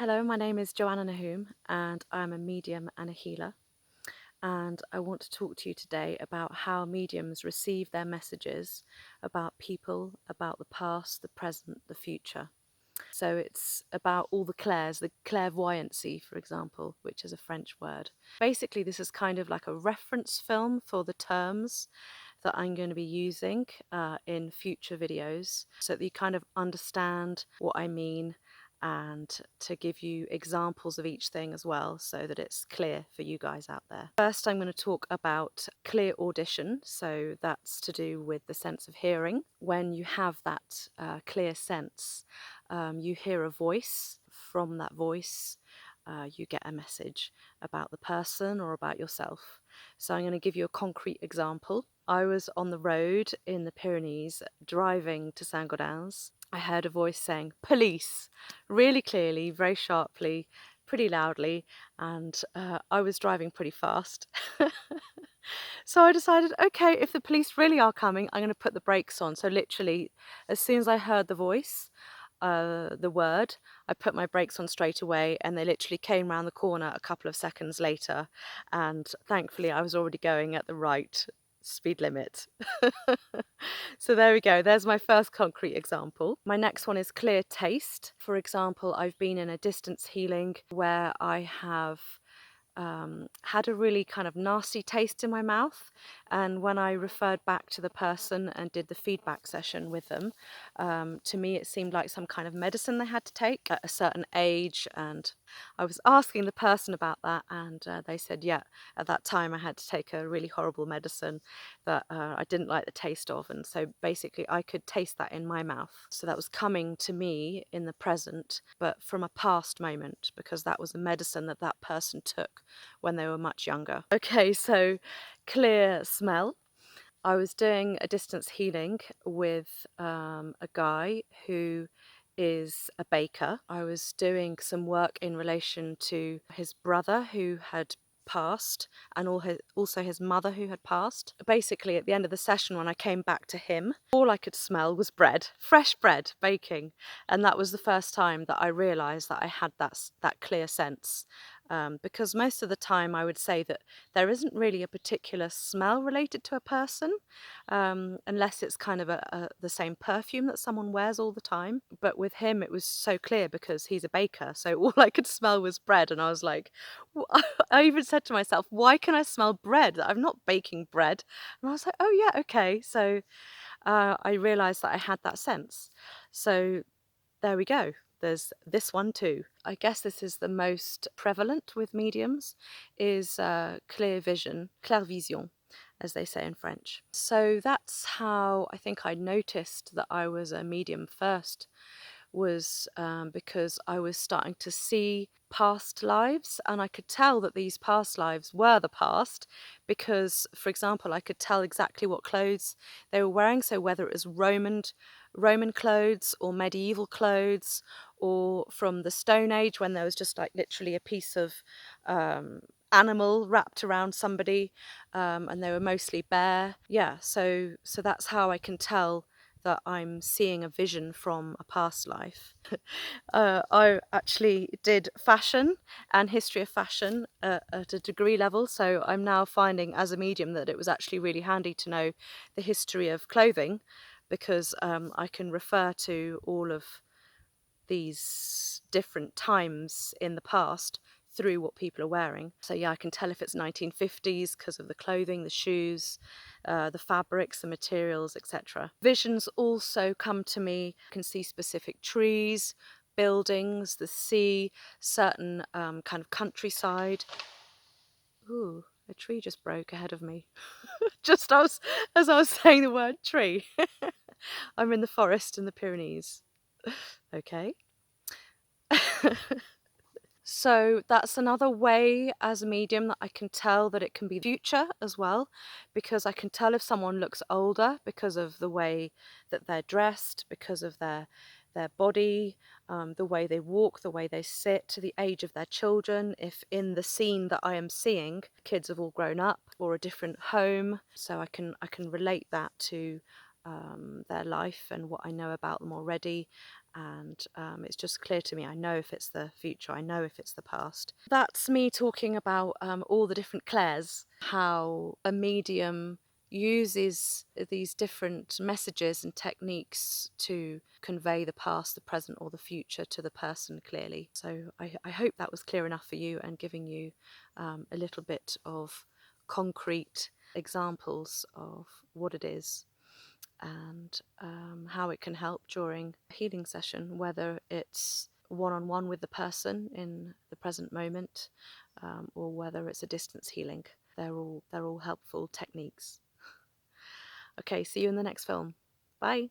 Hello, my name is Joanna Nahum and I'm a medium and a healer. And I want to talk to you today about how mediums receive their messages about people, about the past, the present, the future. So it's about all the clairs, the clairvoyancy, for example, which is a French word. Basically, this is kind of like a reference film for the terms that I'm going to be using in future videos so that you kind of understand what I mean and to give you examples of each thing as well so that it's clear for you guys out there. First, I'm going to talk about clairaudition. So that's to do with the sense of hearing. When you have that clear sense, you hear a voice. From that voice, you get a message about the person or about yourself. So I'm going to give you a concrete example. I was on the road in the Pyrenees driving to Saint-Gaudens. I heard a voice saying police really clearly, very sharply, pretty loudly, and I was driving pretty fast. So I decided, okay, if the police really are coming, I'm going to put the brakes on. So literally, as soon as I heard the voice, the word, I put my brakes on straight away, and they literally came round the corner a couple of seconds later, and thankfully I was already going at the right speed limit. So there we go, there's my first concrete example. My next one is clear taste. For example, I've been in a distance healing where I have had a really kind of nasty taste in my mouth, and when I referred back to the person and did the feedback session with them, to me it seemed like some kind of medicine they had to take at a certain age, and I was asking the person about that, and they said yeah, at that time I had to take a really horrible medicine that I didn't like the taste of, and so basically I could taste that in my mouth. So that was coming to me in the present but from a past moment, because that was a medicine that that person took when they were much younger. Okay, so clear smell. I was doing a distance healing with a guy who is a baker. I was doing some work in relation to his brother who had passed, and also his mother who had passed. Basically, at the end of the session, when I came back to him, all I could smell was bread, fresh bread, baking. And that was the first time that I realised that I had that clear sense. Because most of the time I would say that there isn't really a particular smell related to a person, unless it's kind of the same perfume that someone wears all the time. But with him, it was so clear because he's a baker. So all I could smell was bread. And I was like, I even said to myself, why can I smell bread? I'm not baking bread. And I was like, oh yeah, okay. So I realised that I had that sense. So there we go. There's this one too. I guess this is the most prevalent with mediums, is clear vision, clairvision, as they say in French. So that's how I think I noticed that I was a medium first, was because I was starting to see past lives, and I could tell that these past lives were the past because, for example, I could tell exactly what clothes they were wearing. So whether it was Roman clothes or medieval clothes, or from the Stone Age when there was just like literally a piece of animal wrapped around somebody, and they were mostly bare. Yeah, so that's how I can tell that I'm seeing a vision from a past life. I actually did fashion and history of fashion at a degree level, so I'm now finding as a medium that it was actually really handy to know the history of clothing, because I can refer to all of these different times in the past through what people are wearing. So yeah, I can tell if it's 1950s because of the clothing, the shoes, the fabrics, the materials, etc. Visions also come to me. I can see specific trees, buildings, the sea, certain kind of countryside. Ooh, a tree just broke ahead of me. Just as I was saying the word tree. I'm in the forest in the Pyrenees. Okay. So that's another way as a medium that I can tell that it can be future as well, because I can tell if someone looks older because of the way that they're dressed, because of their body, the way they walk, the way they sit, to the age of their children. If in the scene that I am seeing, kids have all grown up or a different home, so I can relate that to their life and what I know about them already. And it's just clear to me. I know if it's the future, I know if it's the past. That's me talking about all the different Clairs, how a medium uses these different messages and techniques to convey the past, the present, or the future to the person clearly. So I hope that was clear enough for you and giving you a little bit of concrete examples of what it is and how it can help during a healing session, whether it's one-on-one with the person in the present moment, or whether it's a distance healing. They're all helpful techniques. Okay, see you in the next film. Bye.